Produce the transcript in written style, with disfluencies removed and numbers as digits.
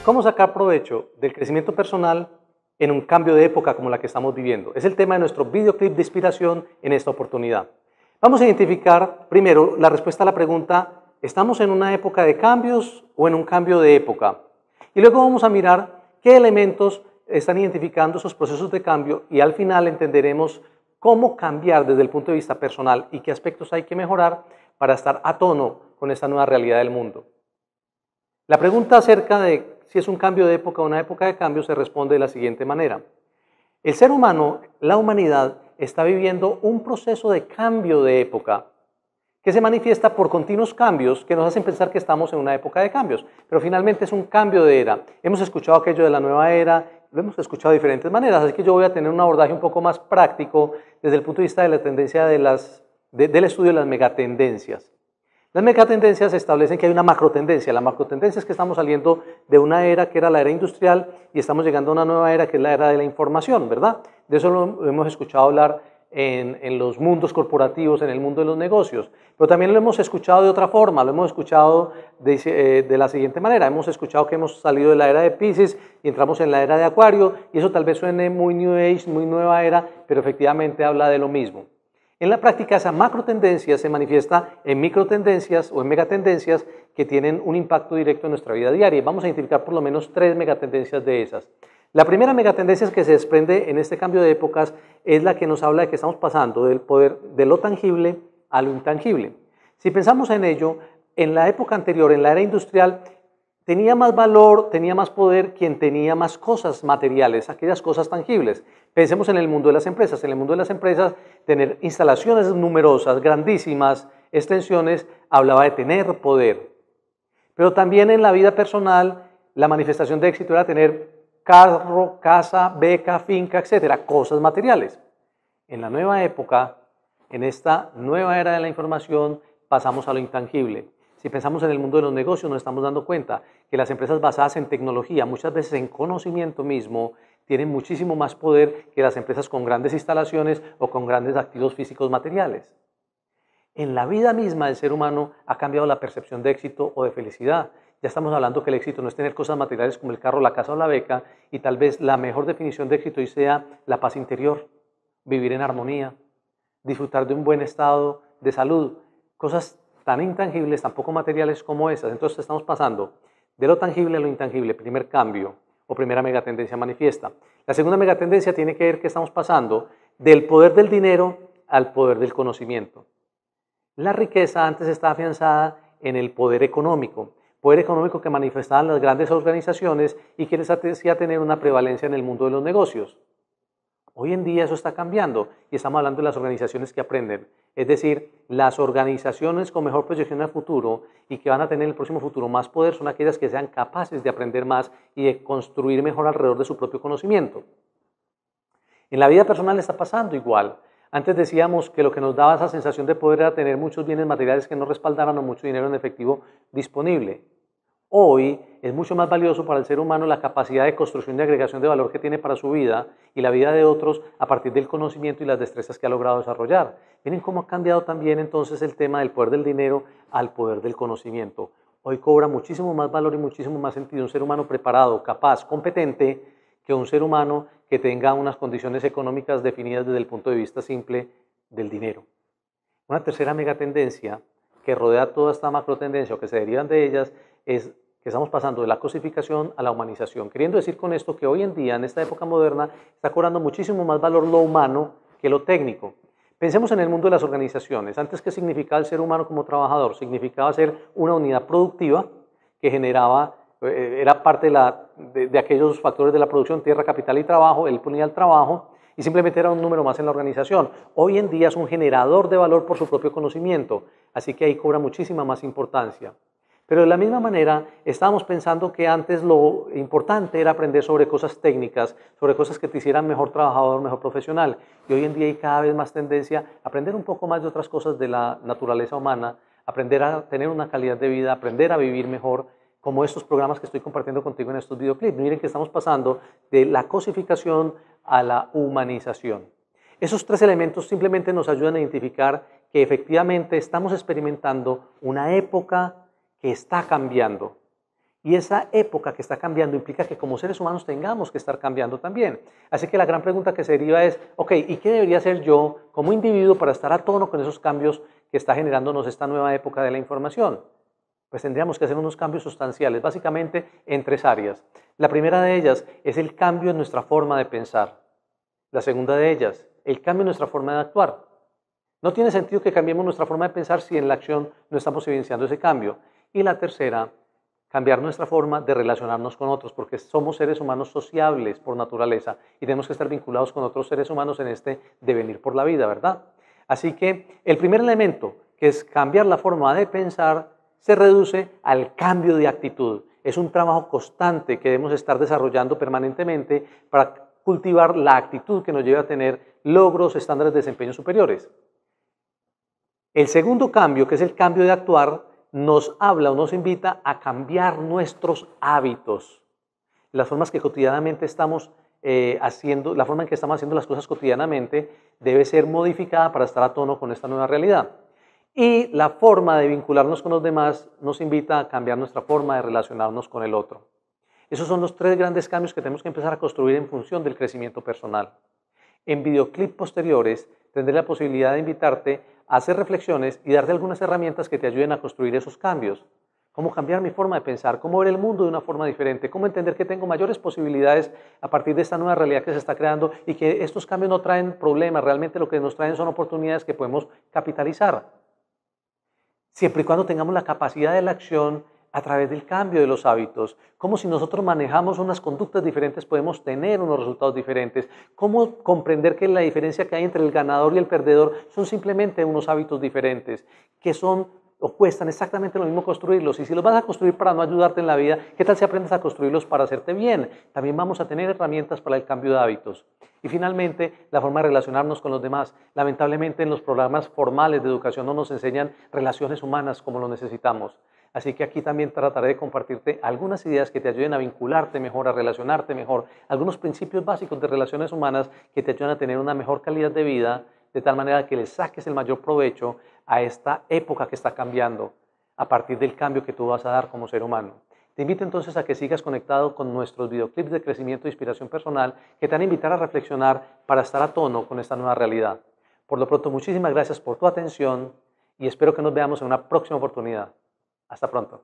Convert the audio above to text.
¿Cómo sacar provecho del crecimiento personal en un cambio de época como la que estamos viviendo? Es el tema de nuestro videoclip de inspiración en esta oportunidad. Vamos a identificar primero la respuesta a la pregunta, ¿estamos en una época de cambios o en un cambio de época? Y luego vamos a mirar qué elementos están identificando esos procesos de cambio y al final entenderemos cómo cambiar desde el punto de vista personal y qué aspectos hay que mejorar para estar a tono con esta nueva realidad del mundo. La pregunta acerca de si es un cambio de época o una época de cambio se responde de la siguiente manera. El ser humano, la humanidad, está viviendo un proceso de cambio de época que se manifiesta por continuos cambios que nos hacen pensar que estamos en una época de cambios, pero finalmente es un cambio de era. Hemos escuchado aquello de la nueva era, lo hemos escuchado de diferentes maneras, así que yo voy a tener un abordaje un poco más práctico desde el punto de vista de la tendencia del estudio de las megatendencias. Las megatendencias establecen que hay una macrotendencia. La macrotendencia es que estamos saliendo de una era que era la era industrial y estamos llegando a una nueva era que es la era de la información, ¿verdad? De eso lo hemos escuchado hablar en los mundos corporativos, en el mundo de los negocios. Pero también lo hemos escuchado de otra forma, lo hemos escuchado de la siguiente manera. Hemos escuchado que hemos salido de la era de Piscis y entramos en la era de Acuario y eso tal vez suene muy New Age, muy nueva era, pero efectivamente habla de lo mismo. En la práctica, esa macrotendencia se manifiesta en microtendencias o en megatendencias que tienen un impacto directo en nuestra vida diaria. Vamos a identificar por lo menos 3 megatendencias de esas. La primera megatendencia que se desprende en este cambio de épocas es la que nos habla de que estamos pasando del poder de lo tangible a lo intangible. Si pensamos en ello, en la época anterior, en la era industrial, tenía más valor, tenía más poder quien tenía más cosas materiales, aquellas cosas tangibles. Pensemos en el mundo de las empresas. En el mundo de las empresas, tener instalaciones numerosas, grandísimas, extensiones, hablaba de tener poder. Pero también en la vida personal, la manifestación de éxito era tener carro, casa, beca, finca, etcétera, cosas materiales. En la nueva época, en esta nueva era de la información, pasamos a lo intangible. Si pensamos en el mundo de los negocios, nos estamos dando cuenta que las empresas basadas en tecnología, muchas veces en conocimiento mismo, tienen muchísimo más poder que las empresas con grandes instalaciones o con grandes activos físicos materiales. En la vida misma del ser humano ha cambiado la percepción de éxito o de felicidad. Ya estamos hablando que el éxito no es tener cosas materiales como el carro, la casa o la beca, y tal vez la mejor definición de éxito hoy sea la paz interior, vivir en armonía, disfrutar de un buen estado de salud, cosas tan intangibles, tan poco materiales como esas. Entonces estamos pasando de lo tangible a lo intangible, primer cambio o primera megatendencia manifiesta. La segunda megatendencia tiene que ver que estamos pasando del poder del dinero al poder del conocimiento. La riqueza antes estaba afianzada en el poder económico que manifestaban las grandes organizaciones y que les hacía tener una prevalencia en el mundo de los negocios. Hoy en día eso está cambiando y estamos hablando de las organizaciones que aprenden, es decir, las organizaciones con mejor proyección al futuro y que van a tener en el próximo futuro más poder son aquellas que sean capaces de aprender más y de construir mejor alrededor de su propio conocimiento. En la vida personal está pasando igual. Antes decíamos que lo que nos daba esa sensación de poder era tener muchos bienes materiales que nos respaldaran o mucho dinero en efectivo disponible. Hoy es mucho más valioso para el ser humano la capacidad de construcción y agregación de valor que tiene para su vida y la vida de otros a partir del conocimiento y las destrezas que ha logrado desarrollar. Miren cómo ha cambiado también entonces el tema del poder del dinero al poder del conocimiento. Hoy cobra muchísimo más valor y muchísimo más sentido un ser humano preparado, capaz, competente, que un ser humano que tenga unas condiciones económicas definidas desde el punto de vista simple del dinero. Una tercera megatendencia que rodea toda esta macrotendencia o que se derivan de ellas es que estamos pasando de la cosificación a la humanización. Queriendo decir con esto que hoy en día, en esta época moderna, está cobrando muchísimo más valor lo humano que lo técnico. Pensemos en el mundo de las organizaciones. Antes, ¿qué significaba el ser humano como trabajador? Significaba ser una unidad productiva que generaba, era parte de aquellos factores de la producción, tierra, capital y trabajo, él ponía el trabajo y simplemente era un número más en la organización. Hoy en día es un generador de valor por su propio conocimiento, así que ahí cobra muchísima más importancia. Pero de la misma manera, estábamos pensando que antes lo importante era aprender sobre cosas técnicas, sobre cosas que te hicieran mejor trabajador, mejor profesional. Y hoy en día hay cada vez más tendencia a aprender un poco más de otras cosas de la naturaleza humana, aprender a tener una calidad de vida, aprender a vivir mejor, como estos programas que estoy compartiendo contigo en estos videoclips. Miren que estamos pasando de la cosificación a la humanización. Esos 3 elementos simplemente nos ayudan a identificar que efectivamente estamos experimentando una época que está cambiando. Y esa época que está cambiando implica que como seres humanos tengamos que estar cambiando también. Así que la gran pregunta que se deriva es, ok, ¿y qué debería hacer yo como individuo para estar a tono con esos cambios que está generándonos esta nueva época de la información? Pues tendríamos que hacer unos cambios sustanciales, básicamente en 3 áreas. La primera de ellas es el cambio en nuestra forma de pensar. La segunda de ellas, el cambio en nuestra forma de actuar. No tiene sentido que cambiemos nuestra forma de pensar si en la acción no estamos evidenciando ese cambio. Y la tercera, cambiar nuestra forma de relacionarnos con otros, porque somos seres humanos sociables por naturaleza y tenemos que estar vinculados con otros seres humanos en este devenir por la vida, ¿verdad? Así que el primer elemento, que es cambiar la forma de pensar, se reduce al cambio de actitud. Es un trabajo constante que debemos estar desarrollando permanentemente para cultivar la actitud que nos lleve a tener logros, estándares de desempeño superiores. El segundo cambio, que es el cambio de actuar, nos habla o nos invita a cambiar nuestros hábitos. Las formas que cotidianamente estamos haciendo, la forma en que estamos haciendo las cosas cotidianamente debe ser modificada para estar a tono con esta nueva realidad. Y la forma de vincularnos con los demás nos invita a cambiar nuestra forma de relacionarnos con el otro. Esos son los 3 grandes cambios que tenemos que empezar a construir en función del crecimiento personal. En videoclips posteriores tendré la posibilidad de invitarte a hacer reflexiones y darte algunas herramientas que te ayuden a construir esos cambios. Cómo cambiar mi forma de pensar, cómo ver el mundo de una forma diferente, cómo entender que tengo mayores posibilidades a partir de esta nueva realidad que se está creando y que estos cambios no traen problemas, realmente lo que nos traen son oportunidades que podemos capitalizar. Siempre y cuando tengamos la capacidad de la acción a través del cambio de los hábitos, como si nosotros manejamos unas conductas diferentes podemos tener unos resultados diferentes, cómo comprender que la diferencia que hay entre el ganador y el perdedor son simplemente unos hábitos diferentes, que son o cuestan exactamente lo mismo construirlos, y si los vas a construir para no ayudarte en la vida, ¿qué tal si aprendes a construirlos para hacerte bien? También vamos a tener herramientas para el cambio de hábitos. Y finalmente, la forma de relacionarnos con los demás. Lamentablemente en los programas formales de educación no nos enseñan relaciones humanas como lo necesitamos. Así que aquí también trataré de compartirte algunas ideas que te ayuden a vincularte mejor, a relacionarte mejor, algunos principios básicos de relaciones humanas que te ayudan a tener una mejor calidad de vida, de tal manera que le saques el mayor provecho a esta época que está cambiando, a partir del cambio que tú vas a dar como ser humano. Te invito entonces a que sigas conectado con nuestros videoclips de crecimiento e inspiración personal que te van a invitar a reflexionar para estar a tono con esta nueva realidad. Por lo pronto, muchísimas gracias por tu atención y espero que nos veamos en una próxima oportunidad. Hasta pronto.